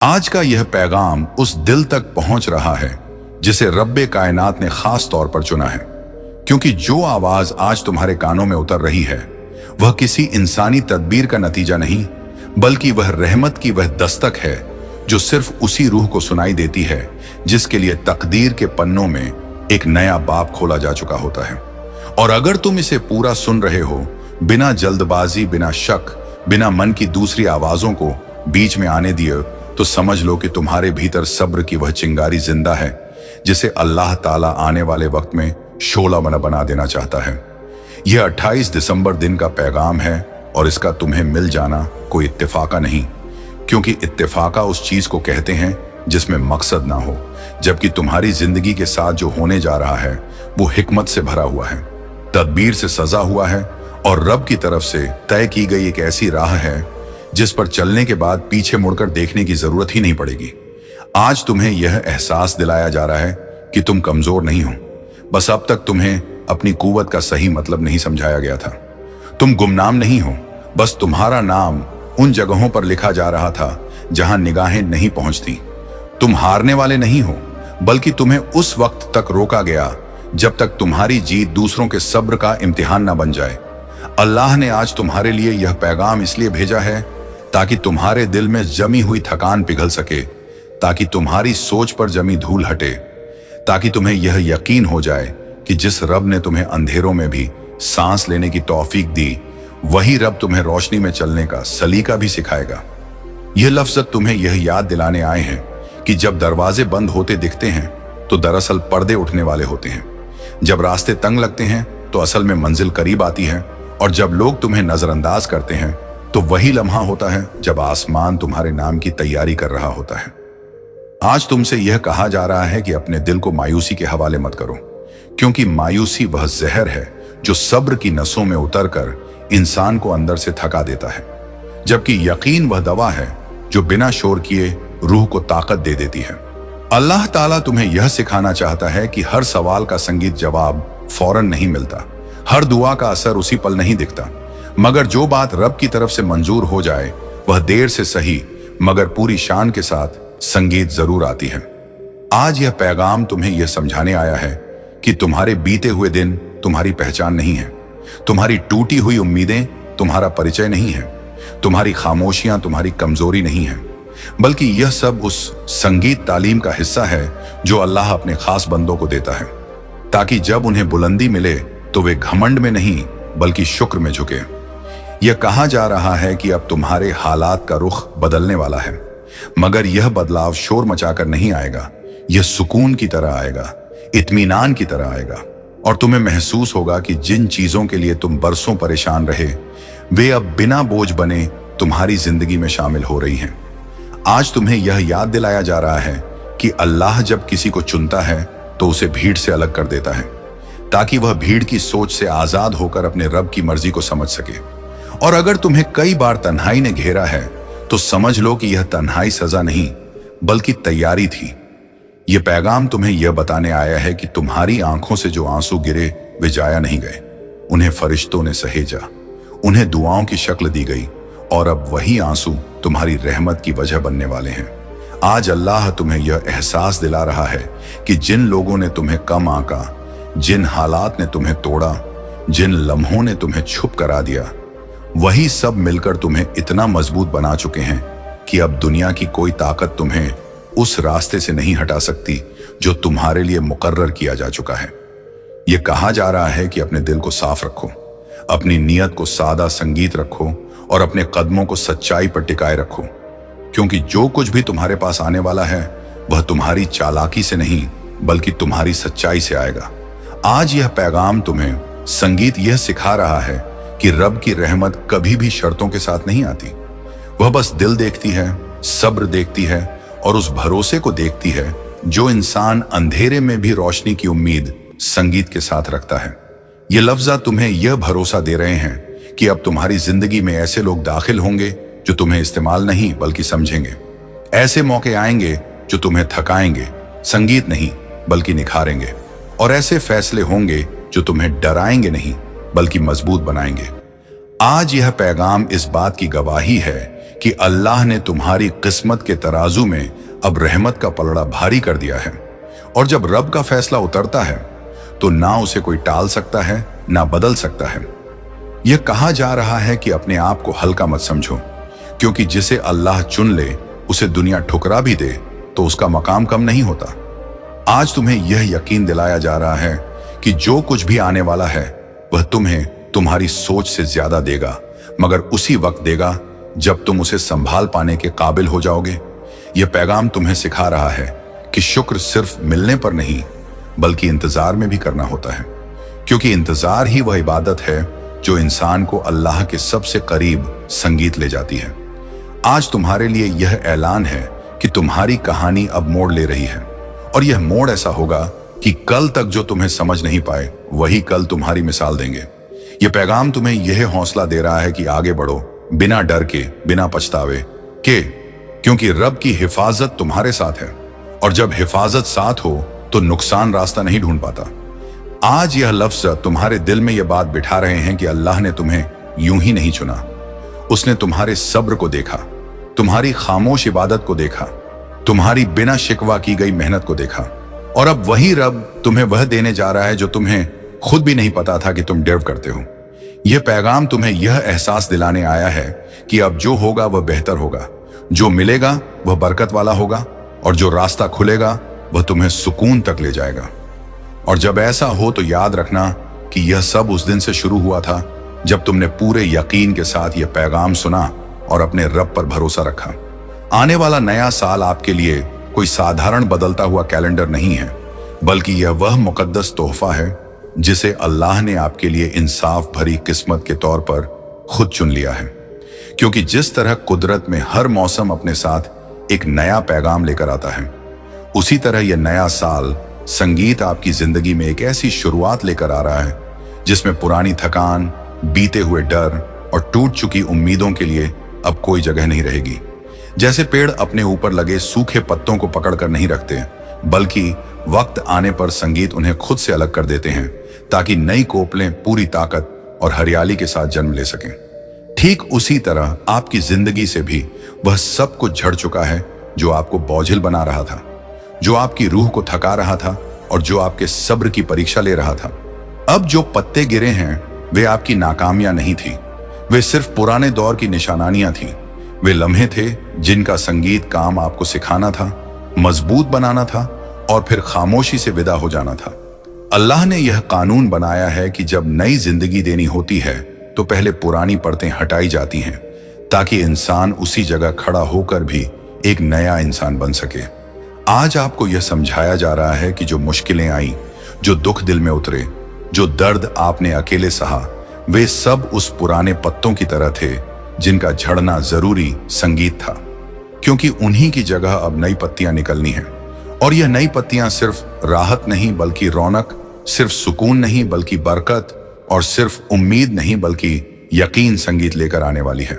आज का यह पैगाम उस दिल तक पहुंच रहा है जिसे रब्बे कायनात ने खास तौर पर चुना है, क्योंकि जो आवाज आज तुम्हारे कानों में उतर रही है वह किसी इंसानी तदबीर का नतीजा नहीं, बल्कि वह रहमत की वह दस्तक है जो सिर्फ उसी रूह को सुनाई देती है जिसके लिए तकदीर के पन्नों में एक नया बाब खोला जा चुका होता है। और अगर तुम इसे पूरा सुन रहे हो, बिना जल्दबाजी, बिना शक, बिना मन की दूसरी आवाजों को बीच में आने दिए, तो समझ लो कि तुम्हारे भीतर सब्र की वह चिंगारी जिंदा है जिसे अल्लाह ताला आने वाले वक्त में शोला बना देना चाहता है। यह 28 दिसंबर दिन का पैगाम है और इसका तुम्हें मिल जाना कोई इत्तेफाका नहीं, क्योंकि इत्तेफाका उस चीज को कहते हैं जिसमें मकसद ना हो, जबकि तुम्हारी जिंदगी के साथ जो होने जा रहा है वो हिकमत से भरा हुआ है, तदबीर से सजा हुआ है और रब की तरफ से तय की गई एक ऐसी राह है जिस पर चलने के बाद पीछे मुड़कर देखने की जरूरत ही नहीं पड़ेगी। आज तुम्हें यह एहसास दिलाया जा रहा है कि तुम कमजोर नहीं हो, बस अब तक तुम्हें अपनी कुव्वत का सही मतलब नहीं समझाया गया था। तुम गुमनाम नहीं हो, बस तुम्हारा नाम उन जगहों पर लिखा जा रहा था जहां निगाहें नहीं पहुंचती। तुम हारने वाले नहीं हो, बल्कि तुम्हें उस वक्त तक रोका गया जब तक तुम्हारी जीत दूसरों के सब्र का इम्तिहान ना बन जाए। अल्लाह ने आज तुम्हारे लिए यह पैगाम इसलिए भेजा है ताकि तुम्हारे दिल में जमी हुई थकान पिघल सके, ताकि तुम्हारी सोच पर जमी धूल हटे, ताकि तुम्हें यह यकीन हो जाए कि जिस रब ने तुम्हें अंधेरों में भी सांस लेने की तौफीक दी, वही रब तुम्हें रोशनी में चलने का सलीका भी सिखाएगा। यह लफ्ज तुम्हें यह याद दिलाने आए हैं कि जब दरवाजे बंद होते दिखते हैं तो दरअसल पर्दे उठने वाले होते हैं। जब रास्ते तंग लगते हैं तो असल में मंजिल करीब आती है, और जब लोग तुम्हें नजरअंदाज करते हैं तो वही लम्हा होता है जब आसमान तुम्हारे नाम की तैयारी कर रहा होता है। आज तुमसे यह कहा जा रहा है कि अपने दिल को मायूसी के हवाले मत करो, क्योंकि मायूसी वह जहर है जो सब्र की नसों में उतरकर इंसान को अंदर से थका देता है, जबकि यकीन वह दवा है जो बिना शोर किए रूह को ताकत दे देती है। अल्लाह ताला तुम्हें यह सिखाना चाहता है कि हर सवाल का संगीत जवाब फौरन नहीं मिलता, हर दुआ का असर उसी पल नहीं दिखता, मगर जो बात रब की तरफ से मंजूर हो जाए वह देर से सही मगर पूरी शान के साथ संगीत जरूर आती है। आज यह पैगाम तुम्हें यह समझाने आया है कि तुम्हारे बीते हुए दिन तुम्हारी पहचान नहीं है, तुम्हारी टूटी हुई उम्मीदें तुम्हारा परिचय नहीं है, तुम्हारी खामोशियां तुम्हारी कमजोरी नहीं है, बल्कि यह सब उस संगीत तालीम का हिस्सा है जो अल्लाह अपने खास बंदों को देता है, ताकि जब उन्हें बुलंदी मिले तो वे घमंड में नहीं बल्कि शुक्र में झुके। यह कहा जा रहा है कि अब तुम्हारे हालात का रुख बदलने वाला है, मगर यह बदलाव शोर मचाकर नहीं आएगा, यह सुकून की तरह आएगा, इत्मीनान की तरह आएगा, और तुम्हें महसूस होगा कि जिन चीजों के लिए तुम बरसों परेशान रहे वे अब बिना बोझ बने तुम्हारी जिंदगी में शामिल हो रही हैं। आज तुम्हें यह याद दिलाया जा रहा है कि अल्लाह जब किसी को चुनता है तो उसे भीड़ से अलग कर देता है, ताकि वह भीड़ की सोच से आजाद होकर अपने रब की मर्जी को समझ सके। और अगर तुम्हें कई बार तन्हाई ने घेरा है तो समझ लो कि यह तन्हाई सजा नहीं बल्कि तैयारी थी। यह पैगाम तुम्हें यह बताने आया है कि तुम्हारी आंखों से जो आंसू गिरे वे जाया नहीं गए, उन्हें फरिश्तों ने सहेजा, उन्हें दुआओं की शक्ल दी गई, और अब वही आंसू तुम्हारी रहमत की वजह बनने वाले हैं। आज अल्लाह तुम्हें यह एहसास दिला रहा है कि जिन लोगों ने तुम्हें कम आंका, जिन हालात ने तुम्हें तोड़ा, जिन लम्हों ने तुम्हें छुप करा दिया, वही सब मिलकर तुम्हें इतना मजबूत बना चुके हैं कि अब दुनिया की कोई ताकत तुम्हें उस रास्ते से नहीं हटा सकती जो तुम्हारे लिए मुकर्रर किया जा चुका है। यह कहा जा रहा है कि अपने दिल को साफ रखो, अपनी नीयत को सादा संगीत रखो और अपने कदमों को सच्चाई पर टिकाए रखो, क्योंकि जो कुछ भी तुम्हारे पास आने वाला है वह तुम्हारी चालाकी से नहीं बल्कि तुम्हारी सच्चाई से आएगा। आज यह पैगाम तुम्हें संगीत यह सिखा रहा है कि रब की रहमत कभी भी शर्तों के साथ नहीं आती, वह बस दिल देखती है, सब्र देखती है और उस भरोसे को देखती है जो इंसान अंधेरे में भी रोशनी की उम्मीद संगीत के साथ रखता है। ये लफ्ज़ तुम्हें यह भरोसा दे रहे हैं कि अब तुम्हारी जिंदगी में ऐसे लोग दाखिल होंगे जो तुम्हें इस्तेमाल नहीं बल्कि समझेंगे, ऐसे मौके आएंगे जो तुम्हें थकाएंगे, संगीत नहीं बल्कि निखारेंगे, और ऐसे फैसले होंगे जो तुम्हें डराएंगे नहीं बल्कि मजबूत बनाएंगे। आज यह पैगाम इस बात की गवाही है कि अल्लाह ने तुम्हारी किस्मत के तराजू में अब रहमत का पलड़ा भारी कर दिया है, और जब रब का फैसला उतरता है तो ना उसे कोई टाल सकता है ना बदल सकता है। यह कहा जा रहा है कि अपने आप को हल्का मत समझो, क्योंकि जिसे अल्लाह चुन ले उसे दुनिया ठुकरा भी दे तो उसका मकाम कम नहीं होता। आज तुम्हें यह यकीन दिलाया जा रहा है कि जो कुछ भी आने वाला है वह तुम्हें तुम्हारी सोच से ज्यादा देगा, मगर उसी वक्त देगा जब तुम उसे संभाल पाने के काबिल हो जाओगे। यह पैगाम तुम्हें सिखा रहा है कि शुक्र सिर्फ मिलने पर नहीं बल्कि इंतजार में भी करना होता है, क्योंकि इंतजार ही वह इबादत है जो इंसान को अल्लाह के सबसे करीब संगीत ले जाती है। आज तुम्हारे लिए यह ऐलान है कि तुम्हारी कहानी अब मोड़ ले रही है, और यह मोड़ ऐसा होगा कि कल तक जो तुम्हें समझ नहीं पाए वही कल तुम्हारी मिसाल देंगे। यह पैगाम तुम्हें यह हौसला दे रहा है कि आगे बढ़ो, बिना डर के, बिना पछतावे के, क्योंकि रब की हिफाजत तुम्हारे साथ है, और जब हिफाजत साथ हो तो नुकसान रास्ता नहीं ढूंढ पाता। आज यह लफ्ज तुम्हारे दिल में यह बात बिठा रहे हैं कि अल्लाह ने तुम्हें यूं ही नहीं चुना। उसने तुम्हारे सब्र को देखा, तुम्हारी खामोश इबादत को देखा, तुम्हारी बिना शिकवा की गई मेहनत को देखा, और अब वही रब तुम्हें वह देने जा रहा है जो तुम्हें खुद भी नहीं पता था कि तुम डिजर्व करते हो। यह पैगाम तुम्हें यह एहसास दिलाने आया है कि अब जो होगा वह बेहतर होगा, जो मिलेगा वह बरकत वाला होगा, और जो रास्ता खुलेगा वह तुम्हें सुकून तक ले जाएगा। और जब ऐसा हो तो याद रखना कि यह सब उस दिन से शुरू हुआ था जब तुमने पूरे यकीन के साथ यह पैगाम सुना और अपने रब पर भरोसा रखा। आने वाला नया साल आपके लिए कोई साधारण बदलता हुआ कैलेंडर नहीं है, बल्कि यह वह मुकद्दस तोहफा है जिसे अल्लाह ने आपके लिए इंसाफ भरी किस्मत के तौर पर खुद चुन लिया है। क्योंकि जिस तरह कुदरत में हर मौसम अपने साथ एक नया पैगाम लेकर आता है, उसी तरह यह नया साल संगीत आपकी जिंदगी में एक ऐसी शुरुआत लेकर आ रहा है जिसमें पुरानी थकान, बीते हुए डर और टूट चुकी उम्मीदों के लिए अब कोई जगह नहीं रहेगी। जैसे पेड़ अपने ऊपर लगे सूखे पत्तों को पकड़कर नहीं रखते, बल्कि वक्त आने पर संगीत उन्हें खुद से अलग कर देते हैं ताकि नई कोपलें पूरी ताकत और हरियाली के साथ जन्म ले सकें। ठीक उसी तरह आपकी जिंदगी से भी वह सब कुछ झड़ चुका है जो आपको बोझिल बना रहा था, जो आपकी रूह को थका रहा था और जो आपके सब्र की परीक्षा ले रहा था। अब जो पत्ते गिरे हैं वे आपकी नाकामियां नहीं थी, वे सिर्फ पुराने दौर की निशानियां थीं। वे लम्हे थे जिनका संगीत काम आपको सिखाना था, मजबूत बनाना था और फिर खामोशी से विदा हो जाना था। अल्लाह ने यह कानून बनाया है कि जब नई जिंदगी देनी होती है तो पहले पुरानी परतें हटाई जाती हैं, ताकि इंसान उसी जगह खड़ा होकर भी एक नया इंसान बन सके। आज आपको यह समझाया जा रहा है कि जो मुश्किलें आई, जो दुख दिल में उतरे, जो दर्द आपने अकेले सहा, वे सब उस पुराने पत्तों की तरह थे जिनका झड़ना जरूरी संगीत था, क्योंकि उन्हीं की जगह अब नई पत्तियां निकलनी हैं। और यह नई पत्तियां सिर्फ राहत नहीं बल्कि रौनक, सिर्फ सुकून नहीं बल्कि बरकत, और सिर्फ उम्मीद नहीं बल्कि यकीन संगीत लेकर आने वाली है।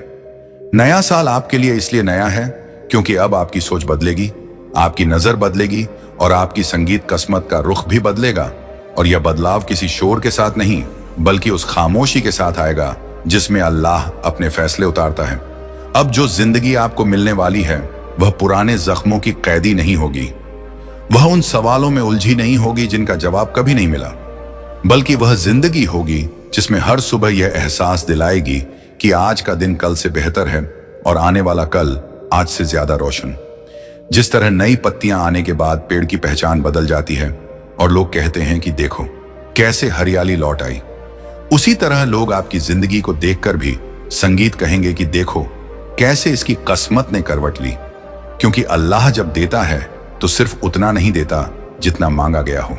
नया साल आपके लिए इसलिए नया है क्योंकि अब आपकी सोच बदलेगी, आपकी नजर बदलेगी और आपकी संगीत किस्मत का रुख भी बदलेगा। और यह बदलाव किसी शोर के साथ नहीं बल्कि उस खामोशी के साथ आएगा जिसमें अल्लाह अपने फैसले उतारता है। अब जो जिंदगी आपको मिलने वाली है वह पुराने जख्मों की कैदी नहीं होगी, वह उन सवालों में उलझी नहीं होगी जिनका जवाब कभी नहीं मिला, बल्कि वह जिंदगी होगी जिसमें हर सुबह यह एहसास दिलाएगी कि आज का दिन कल से बेहतर है और आने वाला कल आज से ज्यादा रोशन। जिस तरह नई पत्तियां आने के बाद पेड़ की पहचान बदल जाती है और लोग कहते हैं कि देखो कैसे हरियाली लौट आई, उसी तरह लोग आपकी जिंदगी को देखकर भी संगीत कहेंगे कि देखो कैसे इसकी किस्मत ने करवट ली। क्योंकि अल्लाह जब देता है तो सिर्फ उतना नहीं देता जितना मांगा गया हो,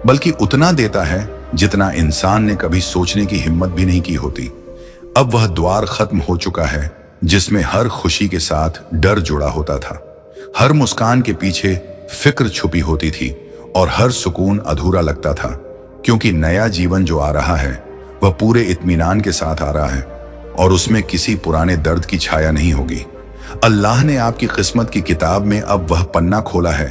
बल्कि उतना देता है जितना इंसान ने कभी सोचने की हिम्मत भी नहीं की होती। अब वह द्वार खत्म हो चुका है जिसमें हर खुशी के साथ डर जुड़ा होता था, हर मुस्कान के पीछे फिक्र छुपी होती थी और हर सुकून अधूरा लगता था। क्योंकि नया जीवन जो आ रहा है वह पूरे इत्मीनान के साथ आ रहा है और उसमें किसी पुराने दर्द की छाया नहीं होगी। अल्लाह ने आपकी किस्मत की किताब में अब वह पन्ना खोला है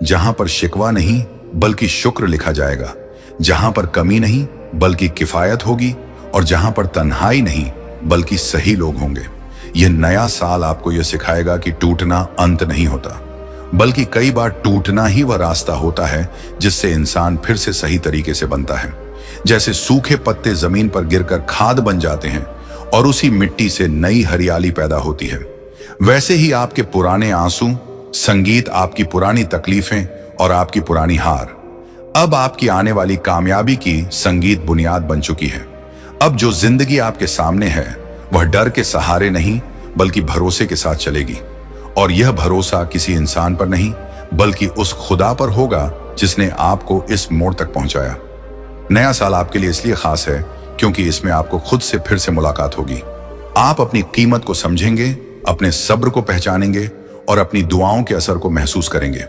जहां पर शिकवा नहीं बल्कि शुक्र लिखा जाएगा, जहां पर कमी नहीं बल्कि किफायत होगी और जहां पर तन्हाई नहीं बल्कि सही लोग होंगे। यह नया साल आपको यह सिखाएगा कि टूटना अंत नहीं होता, बल्कि कई बार टूटना ही वह रास्ता होता है जिससे इंसान फिर से सही तरीके से बनता है। जैसे सूखे पत्ते जमीन पर गिरकर खाद बन जाते हैं और उसी मिट्टी से नई हरियाली पैदा होती है, वैसे ही आपके पुराने आंसू, संगीत, आपकी पुरानी तकलीफें और आपकी पुरानी हार अब आपकी आने वाली कामयाबी की संगीत बुनियाद बन चुकी है। अब जो जिंदगी आपके सामने है वह डर के सहारे नहीं बल्कि भरोसे के साथ चलेगी, और यह भरोसा किसी इंसान पर नहीं बल्कि उस खुदा पर होगा जिसने आपको इस मोड़ तक पहुंचाया। नया साल आपके लिए इसलिए खास है क्योंकि इसमें आपको खुद से फिर से मुलाकात होगी। आप अपनी कीमत को समझेंगे, अपने सब्र को पहचानेंगे और अपनी दुआओं के असर को महसूस करेंगे।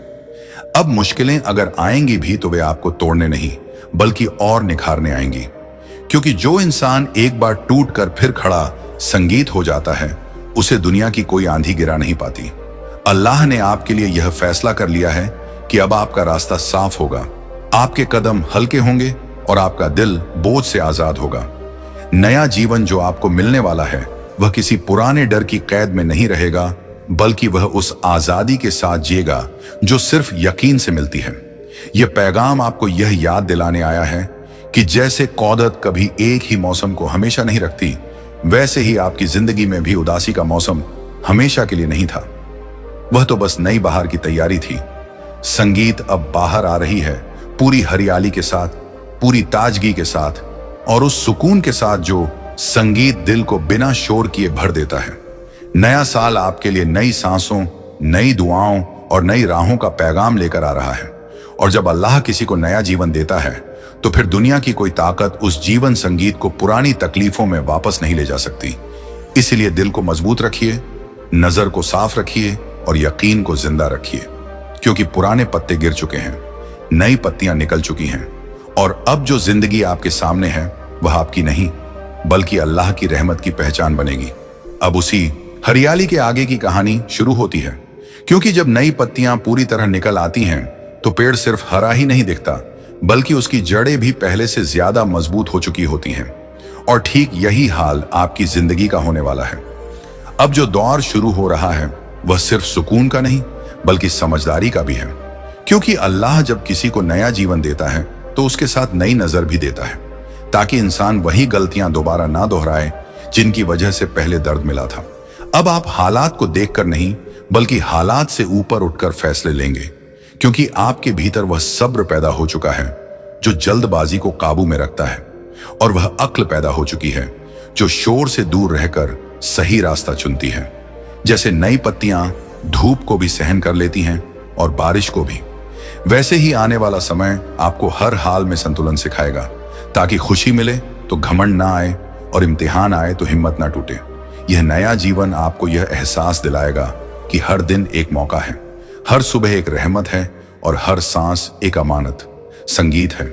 अब मुश्किलें अगर आएंगी भी तो वे आपको तोड़ने नहीं बल्कि और निखारने आएंगी, क्योंकि जो इंसान एक बार टूट कर फिर खड़ा संगीत हो जाता है उसे दुनिया की कोई आंधी गिरा नहीं पाती। अल्लाह ने आपके लिए यह फैसला कर लिया है कि अब आपका रास्ता साफ होगा, आपके कदम हल्के होंगे और आपका दिल बोझ से आजाद होगा। नया जीवन जो आपको मिलने वाला है वह किसी पुराने डर की कैद में नहीं रहेगा, बल्कि वह उस आजादी के साथ जिएगा जो सिर्फ यकीन से मिलती है। यह पैगाम आपको यह याद दिलाने आया है कि जैसे कौदत कभी एक ही मौसम को हमेशा नहीं रखती, वैसे ही आपकी जिंदगी में भी उदासी का मौसम हमेशा के लिए नहीं था। वह तो बस नई बहार की तैयारी थी। संगीत अब बाहर आ रही है, पूरी हरियाली के साथ, पूरी ताजगी के साथ और उस सुकून के साथ जो संगीत दिल को बिना शोर किए भर देता है। नया साल आपके लिए नई सांसों, नई दुआओं और नई राहों का पैगाम लेकर आ रहा है, और जब अल्लाह किसी को नया जीवन देता है तो फिर दुनिया की कोई ताकत उस जीवन संगीत को पुरानी तकलीफों में वापस नहीं ले जा सकती। इसलिए दिल को मजबूत रखिए, नजर को साफ रखिए और यकीन को जिंदा रखिए, क्योंकि पुराने पत्ते गिर चुके हैं, नई पत्तियां निकल चुकी हैं और अब जो जिंदगी आपके सामने है वह आपकी नहीं बल्कि अल्लाह की रहमत की पहचान बनेगी। अब उसी हरियाली के आगे की कहानी शुरू होती है, क्योंकि जब नई पत्तियां पूरी तरह निकल आती हैं तो पेड़ सिर्फ हरा ही नहीं दिखता बल्कि उसकी जड़ें भी पहले से ज्यादा मजबूत हो चुकी होती हैं। और ठीक यही हाल आपकी जिंदगी का होने वाला है। अब जो दौर शुरू हो रहा है वह सिर्फ सुकून का नहीं बल्कि समझदारी का भी है, क्योंकि अल्लाह जब किसी को नया जीवन देता है तो उसके साथ नई नजर भी देता है, ताकि इंसान वही गलतियां दोबारा ना दोहराए जिनकी वजह से पहले दर्द मिला था। अब आप हालात को देखकर नहीं बल्कि हालात से ऊपर उठकर फैसले लेंगे, क्योंकि आपके भीतर वह सब्र पैदा हो चुका है जो जल्दबाजी को काबू में रखता है, और वह अक्ल पैदा हो चुकी है जो शोर से दूर रहकर सही रास्ता चुनती है। जैसे नई पत्तियां धूप को भी सहन कर लेती हैं और बारिश को भी, वैसे ही आने वाला समय आपको हर हाल में संतुलन सिखाएगा, ताकि खुशी मिले तो घमंड ना आए और इम्तिहान आए तो हिम्मत ना टूटे। यह नया जीवन आपको यह एहसास दिलाएगा कि हर दिन एक मौका है, हर सुबह एक रहमत है और हर सांस एक अमानत। संगीत है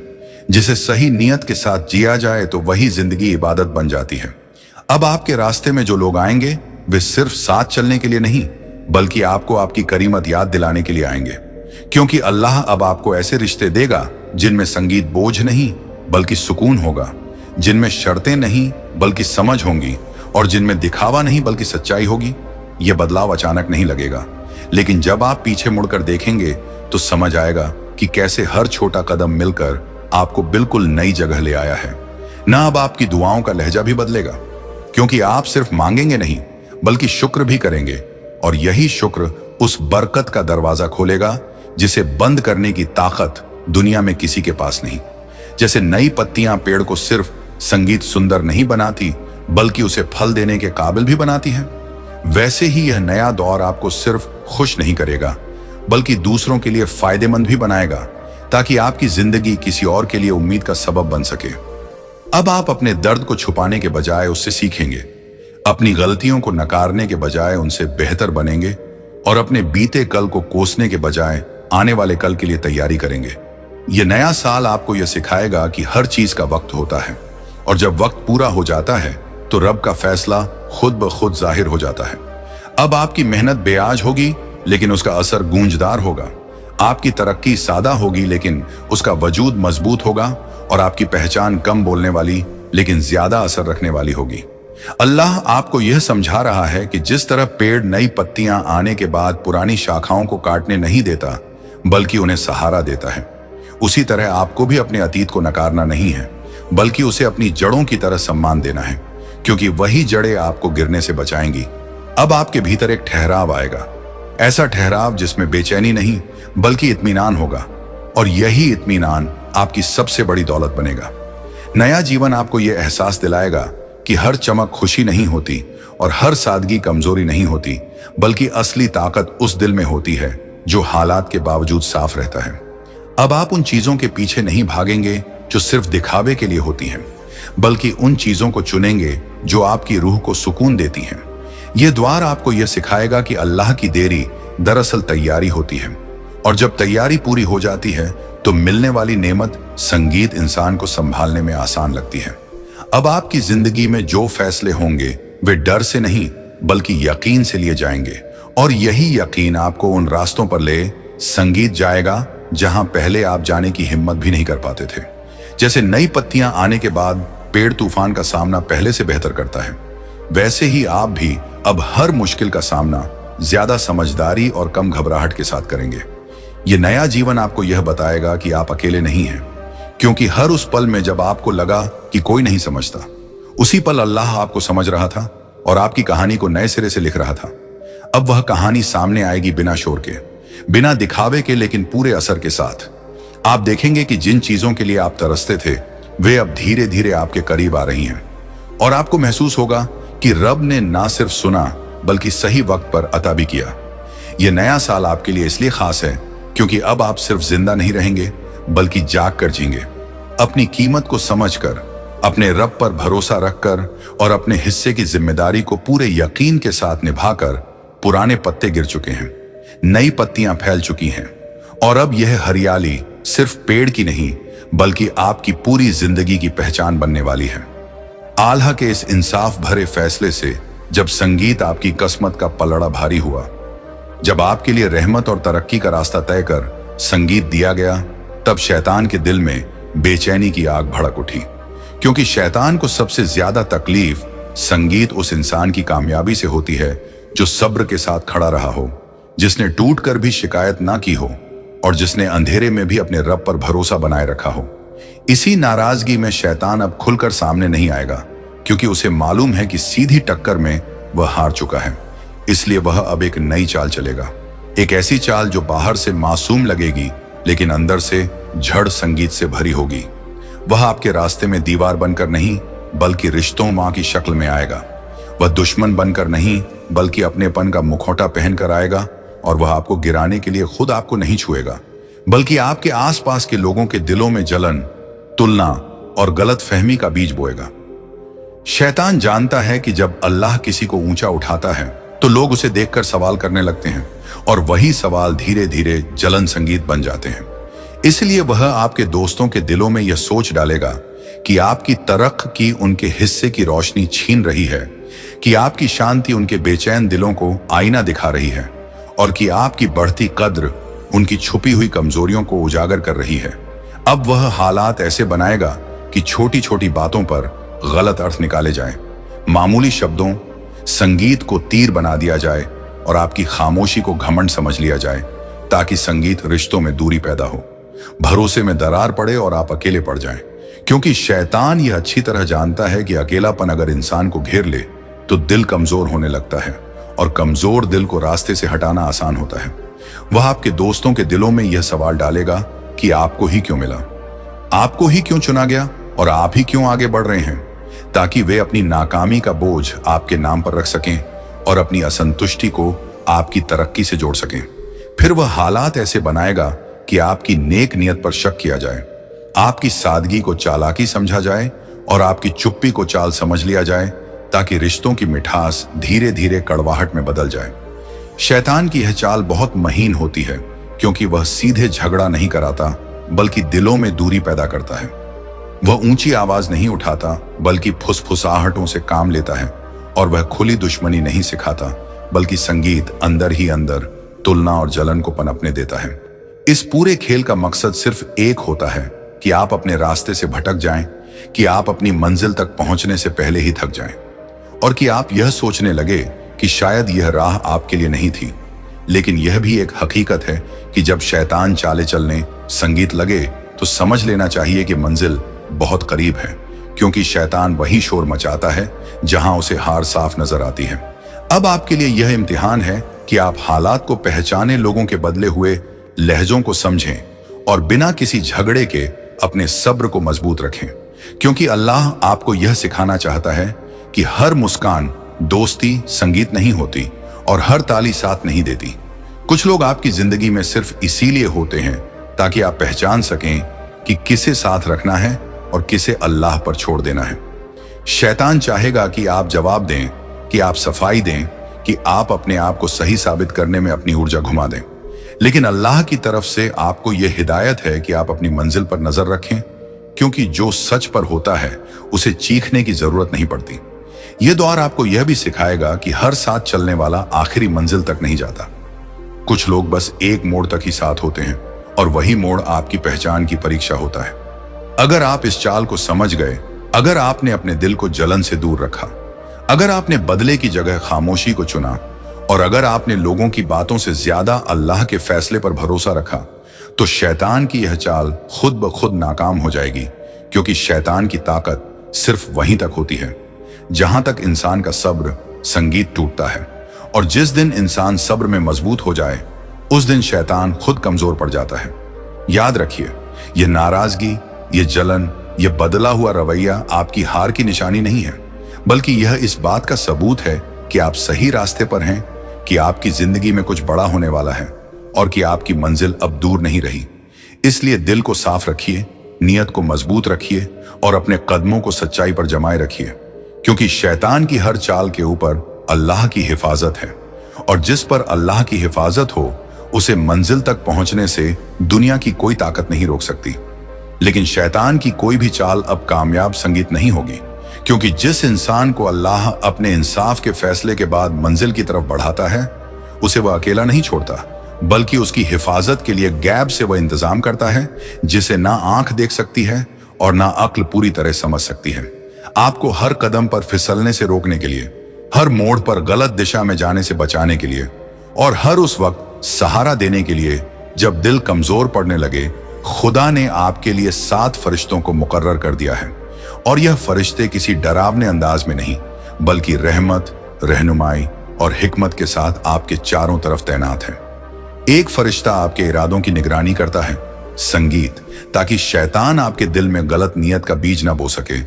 जिसे सही नियत के साथ जिया जाए तो वही जिंदगी इबादत बन जाती है। अब आपके रास्ते में जो लोग आएंगे वे सिर्फ साथ चलने के लिए नहीं बल्कि आपको आपकी करीमत याद दिलाने के लिए आएंगे, क्योंकि अल्लाह अब आपको ऐसे रिश्ते देगा जिनमें संगीत बोझ नहीं बल्कि सुकून होगा, जिनमें शर्तें नहीं बल्कि समझ होंगी और जिनमें दिखावा नहीं बल्कि सच्चाई होगी। यह बदलाव अचानक नहीं लगेगा, लेकिन जब आप पीछे मुड़कर देखेंगे तो समझ आएगा कि कैसे हर छोटा कदम मिलकर आपको बिल्कुल नई जगह ले आया है। ना अब आपकी दुआओं का लहजा भी बदलेगा, क्योंकि आप सिर्फ मांगेंगे नहीं बल्कि शुक्र भी करेंगे, और यही शुक्र उस बरकत का दरवाजा खोलेगा जिसे बंद करने की ताकत दुनिया में किसी के पास नहीं। जैसे नई पत्तियां पेड़ को सिर्फ संगीत सुंदर नहीं बनाती बल्कि उसे फल देने के काबिल भी बनाती हैं, वैसे ही यह नया दौर आपको सिर्फ खुश नहीं करेगा बल्कि दूसरों के लिए फायदेमंद भी बनाएगा, ताकि आपकी जिंदगी किसी और के लिए उम्मीद का सबब बन सके। अब आप अपने दर्द को छुपाने के बजाय उससे सीखेंगे, अपनी गलतियों को नकारने के बजाय उनसे बेहतर बनेंगे और अपने बीते कल को कोसने के बजाय आने वाले कल के लिए तैयारी करेंगे। यह नया साल आपको यह सिखाएगा कि हर चीज का वक्त होता है, और जब वक्त पूरा हो जाता है तो रब का फैसला खुद ब खुद जाहिर हो जाता है। अब आपकी मेहनत बेआज होगी लेकिन उसका असर गूंजदार होगा। आपकी तरक्की सादा होगी लेकिन उसका वजूद मजबूत होगा, और आपकी पहचान कम बोलने वाली लेकिन ज्यादा असर रखने वाली होगी। अल्लाह आपको यह समझा रहा है कि जिस तरह पेड़ नई पत्तियां आने के बाद पुरानी शाखाओं को काटने नहीं देता बल्कि उन्हें सहारा देता है, उसी तरह आपको भी अपने अतीत को नकारना नहीं है बल्कि उसे अपनी जड़ों की तरह सम्मान देना है, क्योंकि वही जड़ें आपको गिरने से बचाएंगी। अब आपके भीतर एक ठहराव आएगा, ऐसा ठहराव जिसमें बेचैनी नहीं बल्कि इत्मीनान होगा, और यही इत्मीनान आपकी सबसे बड़ी दौलत बनेगा। नया जीवन आपको यह एहसास दिलाएगा कि हर चमक खुशी नहीं होती और हर सादगी कमजोरी नहीं होती, बल्कि असली ताकत उस दिल में होती है जो हालात के बावजूद साफ रहता है। अब आप उन चीजों के पीछे नहीं भागेंगे जो सिर्फ दिखावे के लिए होती हैं, बल्कि उन चीजों को चुनेंगे जो आपकी रूह को सुकून देती हैं। यह द्वार आपको यह सिखाएगा कि अल्लाह की देरी दरअसल तैयारी होती है, और जब तैयारी पूरी हो जाती है तो मिलने वाली नेमत संगीत इंसान को संभालने में आसान लगती है। अब आपकी जिंदगी में जो फैसले होंगे वे डर से नहीं बल्कि यकीन से लिए जाएंगे, और यही यकीन आपको उन रास्तों पर ले संगीत जाएगा जहां पहले आप जाने की हिम्मत भी नहीं कर पाते थे। जैसे नई पत्तियां आने के बाद पेड़ तूफान का सामना पहले से बेहतर करता है, वैसे ही आप भी अब हर मुश्किल का सामना ज्यादा समझदारी और कम घबराहट के साथ करेंगे। ये नया जीवन आपको यह बताएगा कि आप अकेले नहीं हैं, क्योंकि हर उस पल में जब आपको लगा कि कोई नहीं समझता, उसी पल अल्लाह आपको समझ रहा था और आपकी कहानी को नए सिरे से लिख रहा था। अब वह कहानी सामने आएगी बिना शोर के, बिना दिखावे के, लेकिन पूरे असर के साथ। आप देखेंगे कि जिन चीजों के लिए आप तरसते थे वे अब धीरे धीरे आपके करीब आ रही हैं, और आपको महसूस होगा कि रब ने ना सिर्फ सुना बल्कि सही वक्त पर अता भी किया। यह नया साल आपके लिए इसलिए खास है क्योंकि अब आप सिर्फ जिंदा नहीं रहेंगे बल्कि जाग कर जीएंगे, अपनी कीमत को समझकर, अपने रब पर भरोसा रखकर और अपने हिस्से की जिम्मेदारी को पूरे यकीन के साथ निभाकर। पुराने पत्ते गिर चुके हैं, नई पत्तियां फैल चुकी हैं, और अब यह हरियाली सिर्फ पेड़ की नहीं बल्कि आपकी पूरी जिंदगी की पहचान बनने वाली है। आल्हा के इस इंसाफ भरे फैसले से जब संगीत आपकी किस्मत का पलड़ा भारी हुआ, जब आपके लिए रहमत और तरक्की का रास्ता तय कर संगीत दिया गया, तब शैतान के दिल में बेचैनी की आग भड़क उठी, क्योंकि शैतान को सबसे ज्यादा तकलीफ संगीत उस इंसान की कामयाबी से होती है जो सब्र के साथ खड़ा रहा हो, जिसने टूट कर भी शिकायत ना की हो और जिसने अंधेरे में भी अपने रब पर भरोसा बनाए रखा हो। इसी नाराजगी में शैतान अब खुलकर सामने नहीं आएगा, क्योंकि उसे मालूम है कि सीधी टक्कर में वह हार चुका है। इसलिए वह अब एक नई चाल चलेगा, एक ऐसी चाल जो बाहर से मासूम लगेगी लेकिन अंदर से झड़ संगीत से भरी होगी। वह आपके रास्ते में दीवार बनकर नहीं बल्कि रिश्तों मां की शक्ल में आएगा। वह दुश्मन बनकर नहीं बल्कि अपनेपन का मुखौटा पहनकर आएगा, और वह आपको गिराने के लिए खुद आपको नहीं छुएगा बल्कि आपके आसपास के लोगों के दिलों में जलन, तुलना और गलत फहमी का बीज बोएगा। शैतान जानता है कि जब अल्लाह किसी को ऊंचा उठाता है तो लोग उसे देखकर सवाल करने लगते हैं, और वही सवाल धीरे धीरे जलन संगीत बन जाते हैं। इसलिए वह आपके दोस्तों के दिलों में यह सोच डालेगा कि आपकी तरक्की की उनके हिस्से की रोशनी छीन रही है, कि आपकी शांति उनके बेचैन दिलों को आईना दिखा रही है, और कि आपकी बढ़ती कद्र उनकी छुपी हुई कमजोरियों को उजागर कर रही है। अब वह हालात ऐसे बनाएगा कि छोटी छोटी बातों पर गलत अर्थ निकाले जाएं, मामूली शब्दों संगीत को तीर बना दिया जाए और आपकी खामोशी को घमंड समझ लिया जाए, ताकि संगीत रिश्तों में दूरी पैदा हो, भरोसे में दरार पड़े और आप अकेले पड़ जाएं। क्योंकि शैतान यह अच्छी तरह जानता है कि अकेलापन अगर इंसान को घेर ले तो दिल कमजोर होने लगता है, और कमजोर दिल को रास्ते से हटाना आसान होता है। वह आपके दोस्तों के दिलों में यह सवाल डालेगा कि आपको ही क्यों मिला, आपको ही क्यों चुना गया, और आप ही क्यों आगे बढ़ रहे हैं, ताकि वे अपनी नाकामी का बोझ आपके नाम पर रख सकें और अपनी असंतुष्टि को आपकी तरक्की से जोड़ सकें। फिर वह हालात ऐसे बनाएगा कि आपकी नेक नियत पर शक किया जाए, आपकी सादगी को चालाकी समझा जाए और आपकी चुप्पी को चाल समझ लिया जाए, ताकि रिश्तों की मिठास धीरे धीरे कड़वाहट में बदल जाए। शैतान की यह चाल बहुत महीन होती है, क्योंकि वह सीधे झगड़ा नहीं कराता बल्कि दिलों में दूरी पैदा करता है। वह ऊंची आवाज नहीं उठाता बल्कि फुसफुसाहटों से काम लेता है, और वह खुली दुश्मनी नहीं सिखाता बल्कि संगीत अंदर ही अंदर तुलना और जलन को पनपने देता है। इस पूरे खेल का मकसद सिर्फ एक होता है कि आप अपने रास्ते से भटक जाएं, कि आप अपनी मंजिल तक पहुंचने से पहले ही थक जाएं। और कि आप यह सोचने लगे कि शायद यह राह आपके लिए नहीं थी। लेकिन यह भी एक हकीकत है कि जब शैतान चाले चलने संगीत लगे तो समझ लेना चाहिए कि मंजिल बहुत करीब है, क्योंकि शैतान वही शोर मचाता है जहां उसे हार साफ नजर आती है। अब आपके लिए यह इम्तिहान है कि आप हालात को पहचाने, लोगों के बदले हुए लहजों को समझें और बिना किसी झगड़े के अपने सब्र को मजबूत रखें, क्योंकि अल्लाह आपको यह सिखाना चाहता है कि हर मुस्कान दोस्ती संगीत नहीं होती और हर ताली साथ नहीं देती। कुछ लोग आपकी जिंदगी में सिर्फ इसीलिए होते हैं ताकि आप पहचान सकें कि किसे साथ रखना है और किसे अल्लाह पर छोड़ देना है। शैतान चाहेगा कि आप जवाब दें, कि आप सफाई दें, कि आप अपने आप को सही साबित करने में अपनी ऊर्जा घुमा दें। लेकिन अल्लाह की तरफ से आपको यह हिदायत है कि आप अपनी मंजिल पर नजर रखें, क्योंकि जो सच पर होता है उसे चीखने की जरूरत नहीं पड़ती। यह दौर आपको यह भी सिखाएगा कि हर साथ चलने वाला आखिरी मंजिल तक नहीं जाता। कुछ लोग बस एक मोड़ तक ही साथ होते हैं और वही मोड़ आपकी पहचान की परीक्षा होता है। अगर आप इस चाल को समझ गए, अगर आपने अपने दिल को जलन से दूर रखा, अगर आपने बदले की जगह खामोशी को चुना और अगर आपने लोगों की बातों से ज्यादा अल्लाह के फैसले पर भरोसा रखा, तो शैतान की यह चाल खुद ब खुद नाकाम हो जाएगी, क्योंकि शैतान की ताकत सिर्फ वहीं तक होती है जहां तक इंसान का सब्र संगीत टूटता है। और जिस दिन इंसान सब्र में मजबूत हो जाए, उस दिन शैतान खुद कमजोर पड़ जाता है। याद रखिए, यह नाराजगी, यह जलन, यह बदला हुआ रवैया आपकी हार की निशानी नहीं है, बल्कि यह इस बात का सबूत है कि आप सही रास्ते पर हैं, कि आपकी जिंदगी में कुछ बड़ा होने वाला है और कि आपकी मंजिल अब दूर नहीं रही। इसलिए दिल को साफ रखिए, नियत को मजबूत रखिए और अपने कदमों को सच्चाई पर जमाए रखिए, क्योंकि शैतान की हर चाल के ऊपर अल्लाह की हिफाजत है और जिस पर अल्लाह की हिफाजत हो उसे मंजिल तक पहुंचने से दुनिया की कोई ताकत नहीं रोक सकती। लेकिन शैतान की कोई भी चाल अब कामयाब संगीत नहीं होगी, क्योंकि जिस इंसान को अल्लाह अपने इंसाफ के फैसले के बाद मंजिल की तरफ बढ़ाता है, उसे वह अकेला नहीं छोड़ता, बल्कि उसकी हिफाजत के लिए गैब से वह इंतजाम करता है जिसे ना आंख देख सकती है और ना अक्ल पूरी तरह समझ सकती है। आपको हर कदम पर फिसलने से रोकने के लिए, हर मोड़ पर गलत दिशा में जाने से बचाने के लिए और हर उस वक्त सहारा देने के लिए जब दिल कमजोर पड़ने लगे, खुदा ने आपके लिए 7 फरिश्तों को मुकर्रर कर दिया है। और यह फरिश्ते किसी डरावने अंदाज में नहीं, बल्कि रहमत, रहनुमाई और हिकमत के साथ आपके चारों तरफ तैनात हैं। एक फरिश्ता आपके इरादों की निगरानी करता है, संगीत, ताकि शैतान आपके दिल में गलत नियत का बीज ना बो सके,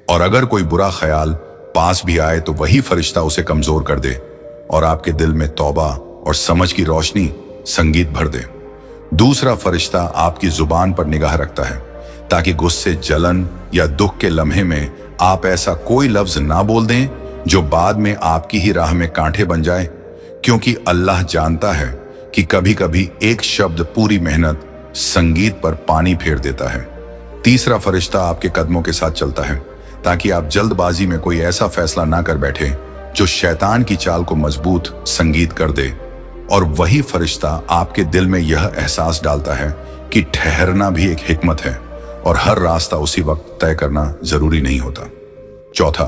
और अगर कोई बुरा ख्याल पास भी आए तो वही फरिश्ता उसे कमजोर कर दे और आपके दिल में तौबा और समझ की रोशनी संगीत भर दे। दूसरा फरिश्ता आपकी जुबान पर निगाह रखता है, ताकि गुस्से, जलन या दुख के लम्हे में आप ऐसा कोई लफ्ज ना बोल दें जो बाद में आपकी ही राह में कांटे बन जाए, क्योंकि अल्लाह जानता है कि कभी कभी एक शब्द पूरी मेहनत संगीत पर पानी फेर देता है। तीसरा फरिश्ता आपके कदमों के साथ चलता है, ताकि आप जल्दबाजी में कोई ऐसा फैसला ना कर बैठे जो शैतान की चाल को मजबूत संगीत कर दे। और वही फरिश्ता आपके दिल में यह एहसास डालता है कि ठहरना भी एक हिकमत है और हर रास्ता उसी वक्त तय करना जरूरी नहीं होता। चौथा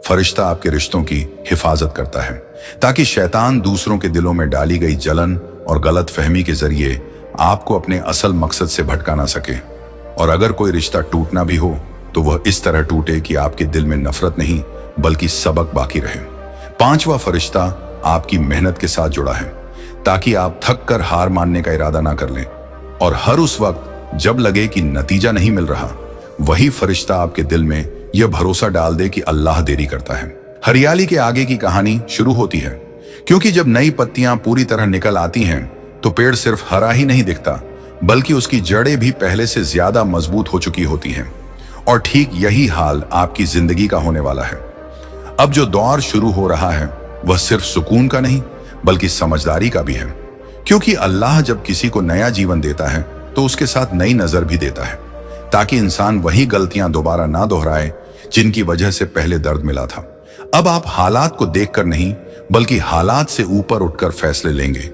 फरिश्ता आपके रिश्तों की हिफाजत करता है, ताकि शैतान दूसरों के दिलों में डाली गई जलन और गलत फहमी के जरिए आपको अपने असल मकसद से भटका ना सके। और अगर कोई रिश्ता टूटना भी हो तो वह इस तरह टूटे कि आपके दिल में नफरत नहीं बल्कि सबक बाकी रहे। पांचवा फरिश्ता आपकी मेहनत के साथ जुड़ा है, ताकि आप थक कर हार मानने का इरादा ना कर लें, और हर उस वक्त जब लगे कि नतीजा नहीं मिल रहा, वही फरिश्ता आपके दिल में यह भरोसा डाल दे कि अल्लाह देरी करता है। हरियाली के आगे की कहानी शुरू होती है, क्योंकि जब नई पत्तियां पूरी तरह निकल आती हैं तो पेड़ सिर्फ हरा ही नहीं दिखता, बल्कि उसकी जड़ें भी पहले से ज्यादा मजबूत हो चुकी होती हैं। और ठीक यही हाल आपकी जिंदगी का होने वाला है। अब जो दौर शुरू हो रहा है वह सिर्फ सुकून का नहीं बल्कि समझदारी का भी है, क्योंकि अल्लाह जब किसी को नया जीवन देता है तो उसके साथ नई नजर भी देता है, ताकि इंसान वही गलतियां दोबारा ना दोहराए जिनकी वजह से पहले दर्द मिला था। अब आप हालात को देखकर नहीं बल्कि हालात से ऊपर उठकर फैसले लेंगे,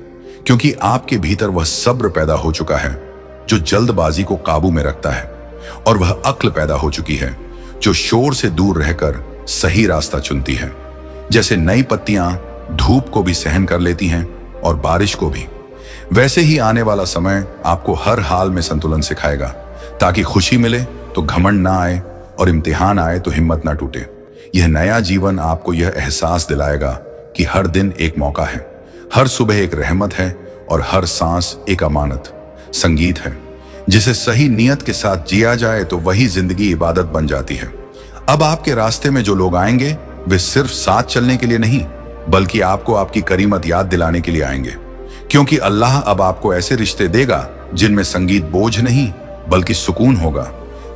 क्योंकि आपके भीतर वह सब्र पैदा हो चुका है जो जल्दबाजी को काबू में रखता है, और वह अक्ल पैदा हो चुकी है जो शोर से दूर रहकर सही रास्ता चुनती है। जैसे नई पत्तियां धूप को भी सहन कर लेती हैं और बारिश को भी, वैसे ही आने वाला समय आपको हर हाल में संतुलन सिखाएगा, ताकि खुशी मिले तो घमंड ना आए और इम्तिहान आए तो हिम्मत ना टूटे। यह नया जीवन आपको यह एहसास दिलाएगा कि हर दिन एक मौका है, हर सुबह एक रहमत है और हर सांस एक अमानत। संगीत है जिसे सही नियत के साथ जिया जाए तो वही जिंदगी इबादत बन जाती है। अब आपके रास्ते में जो लोग आएंगे वे सिर्फ साथ चलने के लिए नहीं, बल्कि आपको आपकी करीमत याद दिलाने के लिए आएंगे, क्योंकि अल्लाह अब आपको ऐसे रिश्ते देगा जिनमें संगीत बोझ नहीं बल्कि सुकून होगा,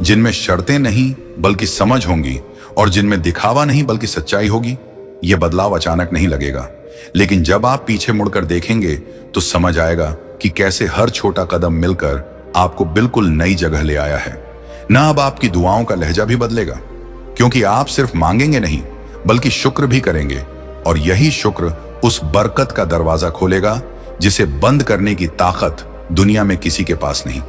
जिनमें शर्तें नहीं बल्कि समझ होंगी और जिनमें दिखावा नहीं बल्कि सच्चाई होगी। यह बदलाव अचानक नहीं लगेगा, लेकिन जब आप पीछे मुड़कर देखेंगे तो समझ आएगा कि कैसे हर छोटा कदम मिलकर आपको बिल्कुल नई जगह ले आया है। ना अब आपकी दुआओं का लहजा भी बदलेगा, क्योंकि आप सिर्फ मांगेंगे नहीं बल्कि शुक्र भी करेंगे, और यही शुक्र उस बरकत का दरवाजा खोलेगा जिसे बंद करने की ताकत दुनिया में किसी के पास नहीं।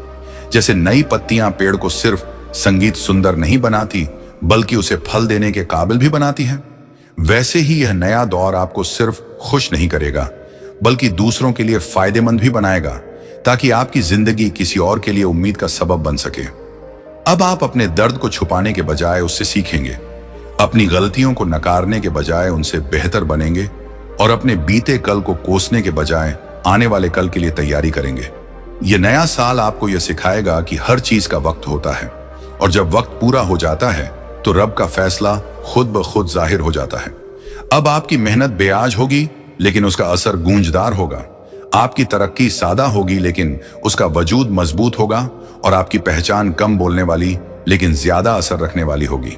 जैसे नई पत्तियां पेड़ को सिर्फ संगीत सुंदर नहीं बनाती बल्कि उसे फल देने के काबिल भी बनाती हैं, वैसे ही यह नया दौर आपको सिर्फ खुश नहीं करेगा बल्कि दूसरों के लिए फायदेमंद भी बनाएगा, ताकि आपकी जिंदगी किसी और के लिए उम्मीद का सबब बन सके। अब आप अपने दर्द को छुपाने के बजाय उससे सीखेंगे, अपनी गलतियों को नकारने के बजाय उनसे बेहतर बनेंगे और अपने बीते कल को कोसने के बजाय आने वाले कल के लिए तैयारी करेंगे। यह नया साल आपको यह सिखाएगा कि हर चीज का वक्त होता है, और जब वक्त पूरा हो जाता है तो रब का फैसला खुद ब खुद जाहिर हो जाता है। अब आपकी मेहनत बेआज होगी लेकिन उसका असर गूंजदार होगा। आपकी तरक्की सादा होगी लेकिन उसका वजूद मजबूत होगा, और आपकी पहचान कम बोलने वाली लेकिन ज्यादा असर रखने वाली होगी।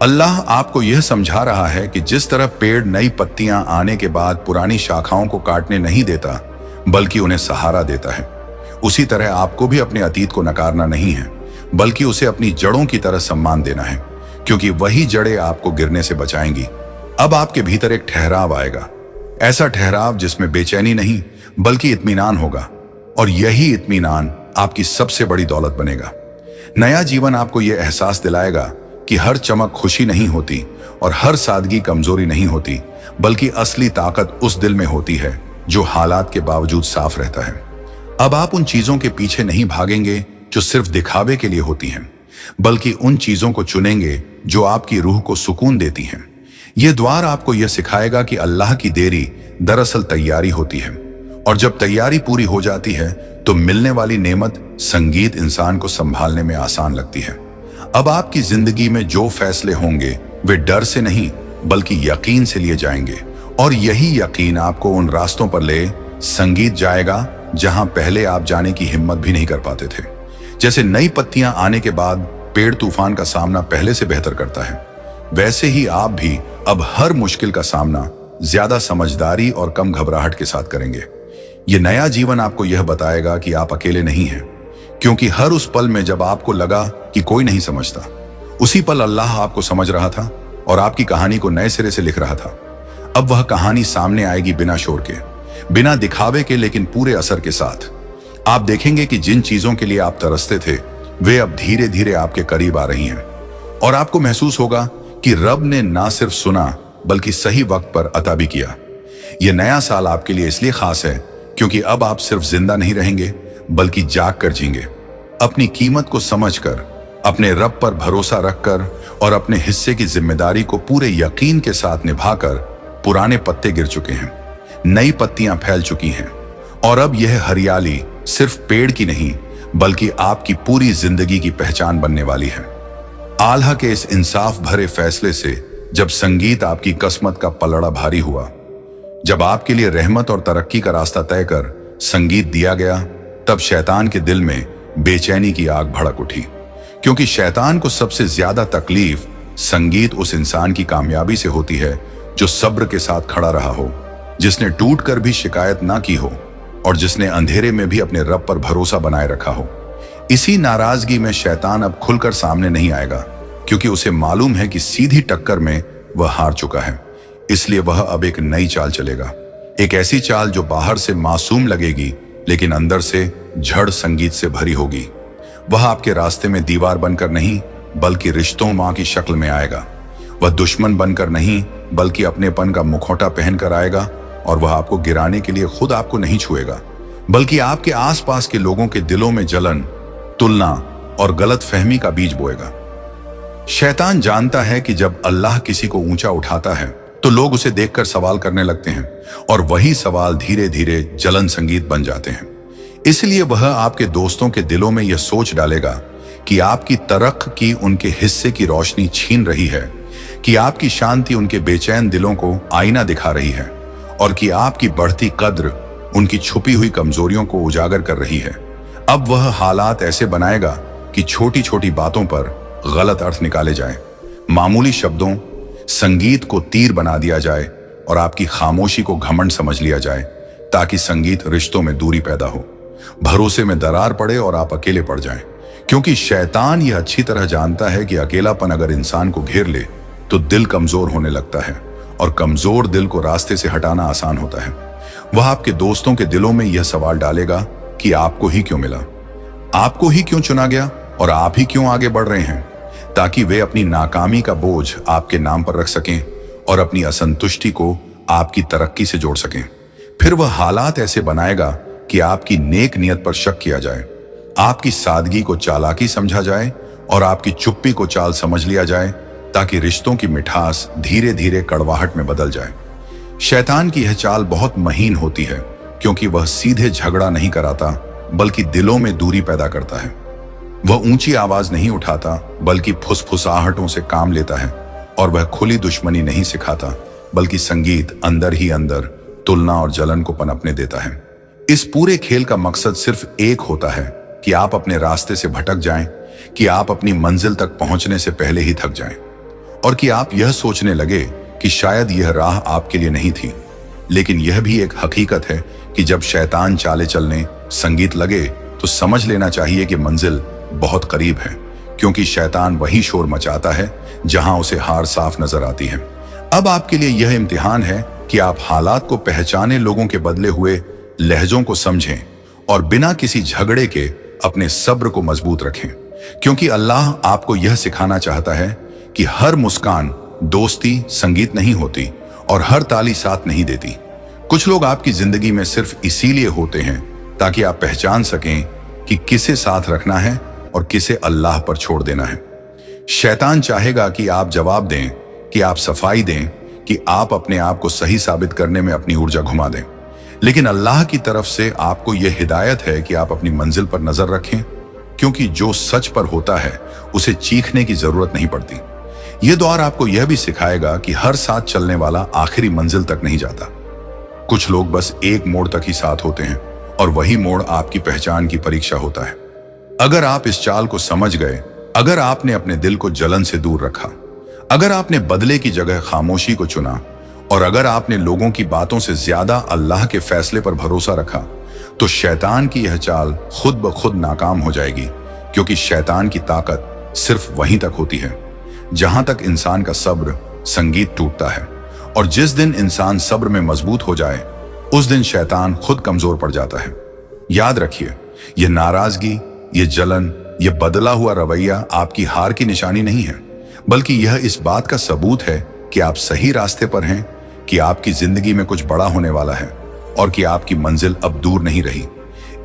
अल्लाह आपको यह समझा रहा है कि जिस तरह पेड़ नई पत्तियां आने के बाद पुरानी शाखाओं को काटने नहीं देता बल्कि उन्हें सहारा देता है, उसी तरह आपको भी अपने अतीत को नकारना नहीं है बल्कि उसे अपनी जड़ों की तरह सम्मान देना है, क्योंकि वही जड़ें आपको गिरने से बचाएंगी। अब आपके भीतर एक ठहराव आएगा, ऐसा ठहराव जिसमें बेचैनी नहीं बल्कि इत्मीनान होगा, और यही इत्मीनान आपकी सबसे बड़ी दौलत बनेगा। नया जीवन आपको यह एहसास दिलाएगा कि हर चमक खुशी नहीं होती और हर सादगी कमजोरी नहीं होती, बल्कि असली ताकत उस दिल में होती है जो हालात के बावजूद साफ रहता है। अब आप उन चीजों के पीछे नहीं भागेंगे जो सिर्फ दिखावे के लिए होती हैं, बल्कि उन चीजों को चुनेंगे जो आपकी रूह को सुकून देती हैं। यह द्वार आपको यह सिखाएगा कि अल्लाह की देरी दरअसल तैयारी होती है, और जब तैयारी पूरी हो जाती है तो मिलने वाली नेमत संगीत इंसान को संभालने में आसान लगती है। अब आपकी जिंदगी में जो फैसले होंगे वे डर से नहीं बल्कि यकीन से लिए जाएंगे, और यही यकीन आपको उन रास्तों पर ले संगीत जाएगा जहां पहले आप जाने की हिम्मत भी नहीं कर पाते थे। जैसे नई पत्तियां आने के बाद पेड़ तूफान का सामना पहले से बेहतर करता है, वैसे ही आप भी अब हर मुश्किल का सामना ज्यादा समझदारी और कम घबराहट के साथ करेंगे। यह नया जीवन आपको यह बताएगा कि आप अकेले नहीं हैं, क्योंकि हर उस पल में जब आपको लगा कि कोई नहीं समझता, उसी पल अल्लाह आपको समझ रहा था और आपकी कहानी को नए सिरे से लिख रहा था। अब वह कहानी सामने आएगी बिना शोर के, बिना दिखावे के, लेकिन पूरे असर के साथ। आप देखेंगे कि जिन चीजों के लिए आप तरसते थे वे अब धीरे धीरे आपके करीब आ रही हैं, और आपको महसूस होगा कि रब ने ना सिर्फ सुना बल्कि सही वक्त पर अता भी किया। यह नया साल आपके लिए इसलिए खास है क्योंकि अब आप सिर्फ जिंदा नहीं रहेंगे बल्कि जाग कर जींगे, अपनी कीमत को समझकर, अपने रब पर भरोसा रखकर और अपने हिस्से की जिम्मेदारी को पूरे यकीन के साथ निभाकर। पुराने पत्ते गिर चुके हैं, नई पत्तियां फैल चुकी हैं, और अब यह हरियाली सिर्फ पेड़ की नहीं बल्कि आपकी पूरी जिंदगी की पहचान बनने वाली है। आल्हा के इस इंसाफ भरे फैसले से जब संगीत आपकी किस्मत का पलड़ा भारी हुआ, जब आपके लिए रहमत और तरक्की का रास्ता तय कर संगीत दिया गया, तब शैतान के दिल में बेचैनी की आग भड़क उठी, क्योंकि शैतान को सबसे ज्यादा तकलीफ संगीत उस इंसान की कामयाबी से होती है जो सब्र के साथ खड़ा रहा हो, जिसने टूट कर भी शिकायत ना की हो और जिसने अंधेरे में भी अपने रब पर भरोसा बनाए रखा हो। इसी नाराजगी में शैतान अब खुलकर सामने नहीं आएगा, क्योंकि उसे मालूम है कि सीधी टक्कर में वह हार चुका है। इसलिए वह अब एक नई चाल चलेगा, एक ऐसी चाल जो बाहर से मासूम लगेगी लेकिन अंदर से झड़ संगीत से भरी होगी। वह आपके रास्ते में दीवार बनकर नहीं बल्कि रिश्तों मां की शक्ल में आएगा। वह दुश्मन बनकर नहीं बल्कि अपनेपन का मुखौटा पहनकर आएगा, और वह आपको गिराने के लिए खुद आपको नहीं छुएगा, बल्कि आपके आसपास के लोगों के दिलों में जलन, तुलना और गलत फहमी का बीज बोएगा। शैतान जानता है कि जब अल्लाह किसी को ऊंचा उठाता है तो लोग उसे देखकर सवाल करने लगते हैं, और वही सवाल धीरे धीरे जलन संगीत बन जाते हैं। इसलिए वह आपके दोस्तों के दिलों में यह सोच डालेगा कि आपकी तरक्की की उनके हिस्से की रोशनी छीन रही है, कि आपकी शांति उनके बेचैन दिलों को आईना दिखा रही है, और कि आपकी बढ़ती कद्र उनकी छुपी हुई कमजोरियों को उजागर कर रही है। अब वह हालात ऐसे बनाएगा कि छोटी छोटी बातों पर गलत अर्थ निकाले जाए, मामूली शब्दों संगीत को तीर बना दिया जाए, और आपकी खामोशी को घमंड समझ लिया जाए, ताकि संगीत रिश्तों में दूरी पैदा हो, भरोसे में दरार पड़े और आप अकेले पड़ जाएं। क्योंकि शैतान यह अच्छी तरह जानता है कि अकेलापन अगर इंसान को घेर ले तो दिल कमजोर होने लगता है, और कमजोर दिल को रास्ते से हटाना आसान होता है। वह आपके दोस्तों के दिलों में यह सवाल डालेगा कि आपको ही क्यों मिला, आपको ही क्यों चुना गया, और आप ही क्यों आगे बढ़ रहे हैं, ताकि वे अपनी नाकामी का बोझ आपके नाम पर रख सकें और अपनी असंतुष्टि को आपकी तरक्की से जोड़ सकें। फिर वह हालात ऐसे बनाएगा कि आपकी नेक नियत पर शक किया जाए, आपकी सादगी को चालाकी समझा जाए, और आपकी चुप्पी को चाल समझ लिया जाए, ताकि रिश्तों की मिठास धीरे धीरे कड़वाहट में बदल जाए। शैतान की यह चाल बहुत महीन होती है, क्योंकि वह सीधे झगड़ा नहीं कराता, बल्कि दिलों में दूरी पैदा करता है। वह ऊंची आवाज नहीं उठाता, बल्कि फुसफुसाहटों से काम लेता है, और वह खुली दुश्मनी नहीं सिखाता, बल्कि संगीत अंदर ही अंदर तुलना और जलन को पनपने देता है। इस पूरे खेल का मकसद सिर्फ एक होता है कि आप अपने रास्ते से भटक जाएं, कि आप अपनी मंजिल तक पहुंचने से पहले ही थक जाएं, और कि आप यह सोचने लगे कि शायद यह राह आपके लिए नहीं थी। लेकिन यह भी एक हकीकत है कि जब शैतान चाले चलने संगीत लगे तो समझ लेना चाहिए कि मंजिल बहुत करीब है, क्योंकि शैतान वही शोर मचाता है जहां उसे हार साफ नजर आती है। अब आपके लिए यह इम्तिहान है कि आप हालात को पहचाने, लोगों के बदले हुए लहजों को समझें, और बिना किसी झगड़े के अपने सब्र को मजबूत रखें, क्योंकि अल्लाह आपको यह सिखाना चाहता है कि हर मुस्कान दोस्ती संगीत नहीं होती, और हर ताली साथ नहीं देती। कुछ लोग आपकी जिंदगी में सिर्फ इसीलिए होते हैं ताकि आप पहचान सकें कि किसे साथ रखना है और किसे अल्लाह पर छोड़ देना है। शैतान चाहेगा कि आप जवाब दें, कि आप सफाई दें, कि आप अपने आप को सही साबित करने में अपनी ऊर्जा घुमा दें। लेकिन अल्लाह की तरफ से आपको यह हिदायत है कि आप अपनी मंजिल पर नजर रखें, क्योंकि जो सच पर होता है उसे चीखने की जरूरत नहीं पड़ती। यह दौर आपको यह भी सिखाएगा कि हर साथ चलने वाला आखिरी मंजिल तक नहीं जाता। कुछ लोग बस एक मोड़ तक ही साथ होते हैं, और वही मोड़ आपकी पहचान की परीक्षा होता है। अगर आप इस चाल को समझ गए, अगर आपने अपने दिल को जलन से दूर रखा, अगर आपने बदले की जगह खामोशी को चुना, और अगर आपने लोगों की बातों से ज्यादा अल्लाह के फैसले पर भरोसा रखा, तो शैतान की यह चाल खुद ब खुद नाकाम हो जाएगी। क्योंकि शैतान की ताकत सिर्फ वहीं तक होती है जहां तक इंसान का सब्र संगीत टूटता है, और जिस दिन इंसान सब्र में मजबूत हो जाए उस दिन शैतान खुद कमजोर पड़ जाता है। याद रखिए, यह नाराजगी, यह जलन, यह बदला हुआ रवैया आपकी हार की निशानी नहीं है, बल्कि यह इस बात का सबूत है कि आप सही रास्ते पर हैं, कि आपकी जिंदगी में कुछ बड़ा होने वाला है, और कि आपकी मंजिल अब दूर नहीं रही।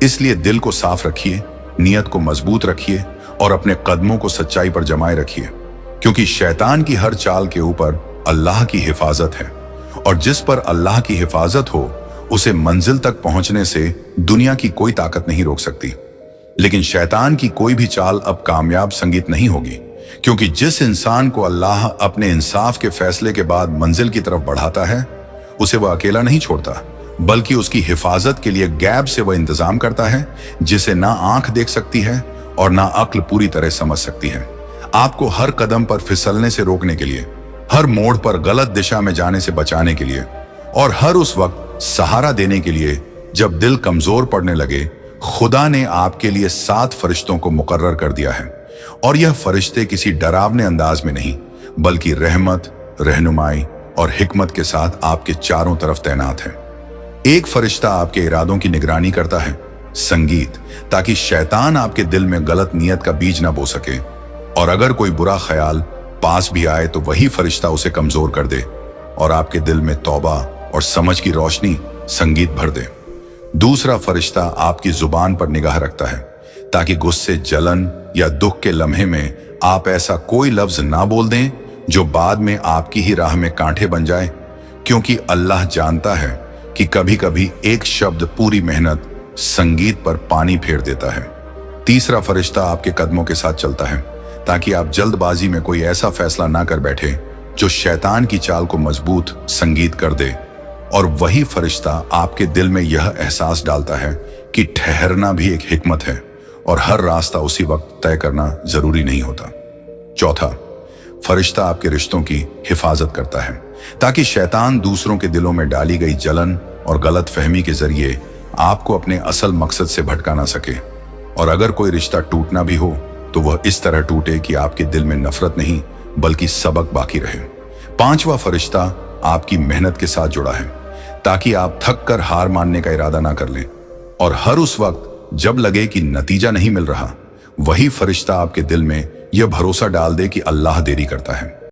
इसलिए दिल को साफ रखिए, नियत को मजबूत रखिए, और अपने कदमों को सच्चाई पर जमाए रखिए, क्योंकि शैतान की हर चाल के ऊपर अल्लाह की हिफाजत है, और जिस पर अल्लाह की हिफाजत हो उसे मंजिल तक पहुंचने से दुनिया की कोई ताकत नहीं रोक सकती। लेकिन शैतान की कोई भी चाल अब कामयाब संगीत नहीं होगी, क्योंकि जिस इंसान को अल्लाह अपने इंसाफ के फैसले के बाद मंजिल की तरफ बढ़ाता है उसे वह अकेला नहीं छोड़ता, बल्कि उसकी हिफाजत के लिए गैब से वह इंतजाम करता है जिसे ना आंख देख सकती है और ना अक्ल पूरी तरह समझ सकती है। आपको हर कदम पर फिसलने से रोकने के लिए, हर मोड़ पर गलत दिशा में जाने से बचाने के लिए, और हर उस वक्त सहारा देने के लिए जब दिल कमजोर पड़ने लगे, खुदा ने आपके लिए 7 फरिश्तों को मुकर्रर कर दिया है। और यह फरिश्ते किसी डरावने अंदाज में नहीं, बल्कि रहमत, रहनुमाई और हिकमत के साथ आपके चारों तरफ तैनात है। एक फरिश्ता आपके इरादों की निगरानी करता है, संगीत, ताकि शैतान आपके दिल में गलत नियत का बीज ना बो सके, और अगर कोई बुरा ख्याल पास भी आए तो वही फरिश्ता उसे कमजोर कर दे, और आपके दिल में तौबा और समझ की रोशनी संगीत भर दे। दूसरा फरिश्ता आपकी जुबान पर निगाह रखता है ताकि गुस्से, जलन या दुख के लम्हे में आप ऐसा कोई लफ्ज ना बोल दें जो बाद में आपकी ही राह में कांटे बन जाए, क्योंकि अल्लाह जानता है कि कभी कभी एक शब्द पूरी मेहनत संगीत पर पानी फेर देता है। तीसरा फरिश्ता आपके कदमों के साथ चलता है ताकि आप जल्दबाजी में कोई ऐसा फैसला ना कर बैठे जो शैतान की चाल को मजबूत संगीत कर दे। और वही फरिश्ता आपके दिल में यह एहसास डालता है कि ठहरना भी एक हिकमत है और हर रास्ता उसी वक्त तय करना जरूरी नहीं होता। चौथा, फरिश्ता आपके रिश्तों की हिफाजत करता है ताकि शैतान दूसरों के दिलों में डाली गई जलन और गलत फहमी के जरिए आपको अपने असल मकसद से भटका ना सके। और अगर कोई रिश्ता टूटना भी हो तो वह इस तरह टूटे कि आपके दिल में नफरत नहीं बल्कि सबक बाकी रहे। पांचवा फरिश्ता आपकी मेहनत के साथ जुड़ा है ताकि आप थक कर हार मानने का इरादा ना कर लें, और हर उस वक्त जब लगे कि नतीजा नहीं मिल रहा, वही फरिश्ता आपके दिल में यह भरोसा डाल दे कि अल्लाह देरी करता है।